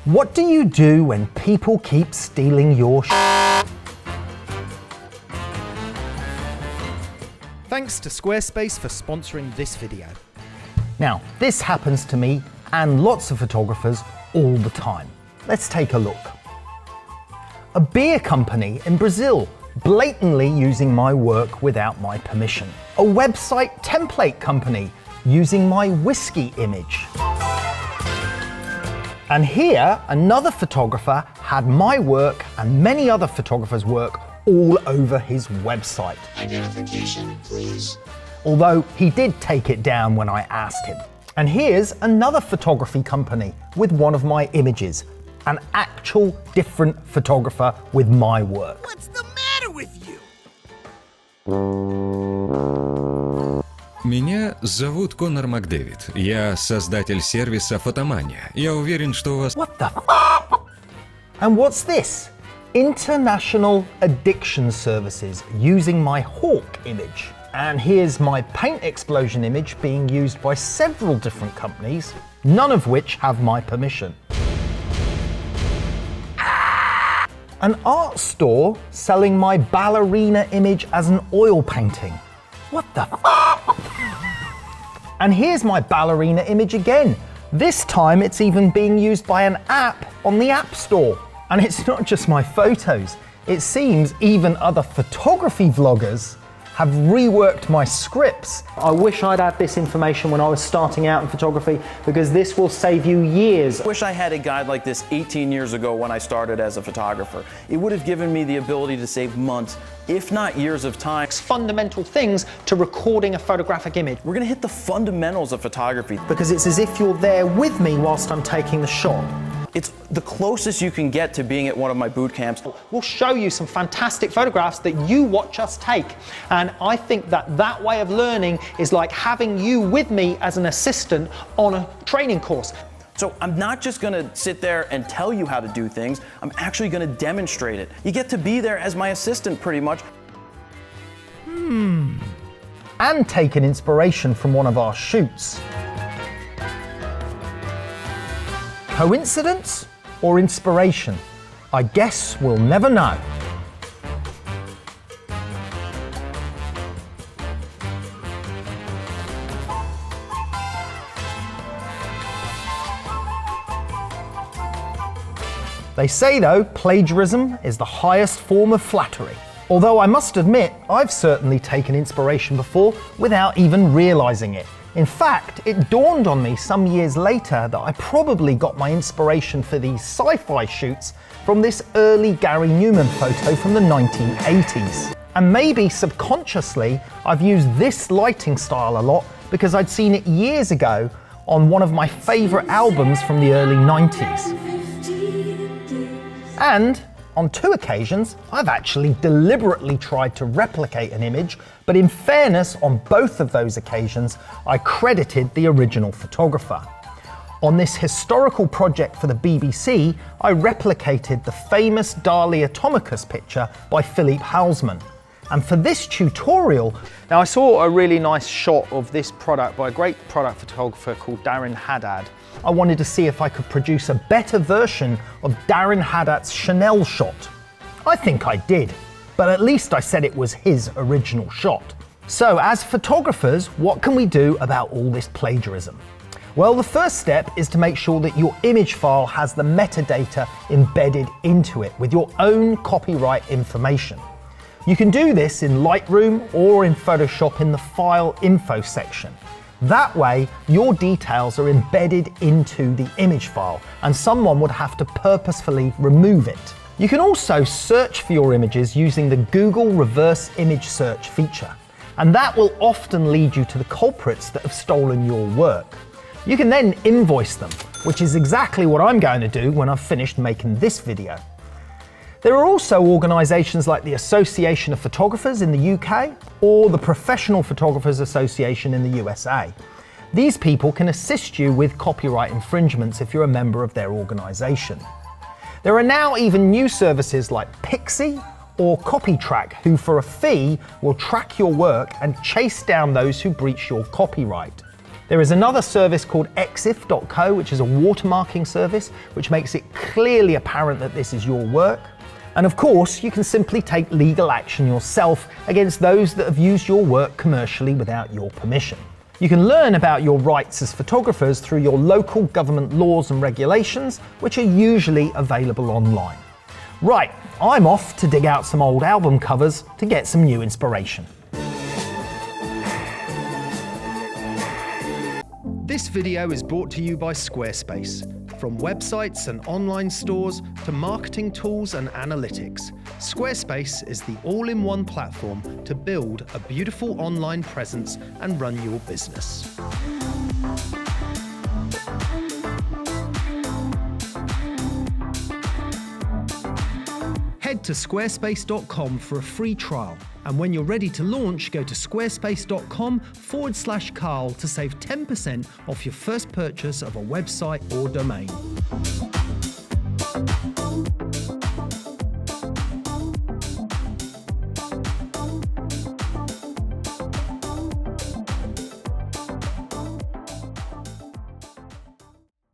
What do you do when people keep stealing your Thanks to Squarespace for sponsoring this video. Now, this happens to me and lots of photographers all the time. Let's take a look. A beer company in Brazil blatantly using my work without my permission. A website template company using my whiskey image. And here, another photographer had my work and many other photographers' work all over his website. Identification, please. Although he did take it down when I asked him. And here's another photography company with one of my images. An actual different photographer with my work. What's the matter with you? Меня зовут Конор Макдэвид. Я создатель сервиса «Фотомания». Я уверен, что у вас... What the f***? And what's this? International Addiction Services using my hawk image. And here's my paint explosion image being used by several different companies, none of which have my permission. An art store selling my ballerina image as an oil painting. What the f***? And here's my ballerina image again. This time it's even being used by an app on the App Store. And it's not just my photos. It seems even other photography vloggers have reworked my scripts. I wish I'd had this information when I was starting out in photography, because this will save you years. I wish I had a guide like this 18 years ago when I started as a photographer. It would have given me the ability to save months, if not years of time. Fundamental things to recording a photographic image. We're gonna hit the fundamentals of photography. Because it's as if you're there with me whilst I'm taking the shot. It's the closest you can get to being at one of my boot camps. We'll show you some fantastic photographs that you watch us take. And I think that way of learning is like having you with me as an assistant on a training course. So I'm not just gonna sit there and tell you how to do things, I'm actually gonna demonstrate it. You get to be there as my assistant pretty much. And take an inspiration from one of our shoots. Coincidence or inspiration? I guess we'll never know. They say though, plagiarism is the highest form of flattery. Although I must admit, I've certainly taken inspiration before without even realizing it. In fact, it dawned on me some years later that I probably got my inspiration for these sci-fi shoots from this early Gary Newman photo from the 1980s. And maybe subconsciously, I've used this lighting style a lot because I'd seen it years ago on one of my favorite albums from the early 90s. And on 2 occasions, I've actually deliberately tried to replicate an image, but in fairness, on both of those occasions, I credited the original photographer. On this historical project for the BBC, I replicated the famous Dali Atomicus picture by Philippe Halsman. And for this tutorial, now I saw a really nice shot of this product by a great product photographer called Darren Haddad. I wanted to see if I could produce a better version of Darren Haddad's Chanel shot. I think I did, but at least I said it was his original shot. So as photographers, what can we do about all this plagiarism? Well, the first step is to make sure that your image file has the metadata embedded into it with your own copyright information. You can do this in Lightroom or in Photoshop in the File Info section. That way, your details are embedded into the image file and someone would have to purposefully remove it. You can also search for your images using the Google Reverse Image Search feature, and that will often lead you to the culprits that have stolen your work. You can then invoice them, which is exactly what I'm going to do when I've finished making this video. There are also organisations like the Association of Photographers in the UK or the Professional Photographers Association in the USA. These people can assist you with copyright infringements if you're a member of their organisation. There are now even new services like Pixie or CopyTrack who for a fee will track your work and chase down those who breach your copyright. There is another service called exif.co, which is a watermarking service, which makes it clearly apparent that this is your work. And of course, you can simply take legal action yourself against those that have used your work commercially without your permission. You can learn about your rights as photographers through your local government laws and regulations, which are usually available online. Right, I'm off to dig out some old album covers to get some new inspiration. This video is brought to you by Squarespace. From websites and online stores to marketing tools and analytics, Squarespace is the all-in-one platform to build a beautiful online presence and run your business. Head to squarespace.com for a free trial. And when you're ready to launch, go to squarespace.com/Karl to save 10% off your first purchase of a website or domain.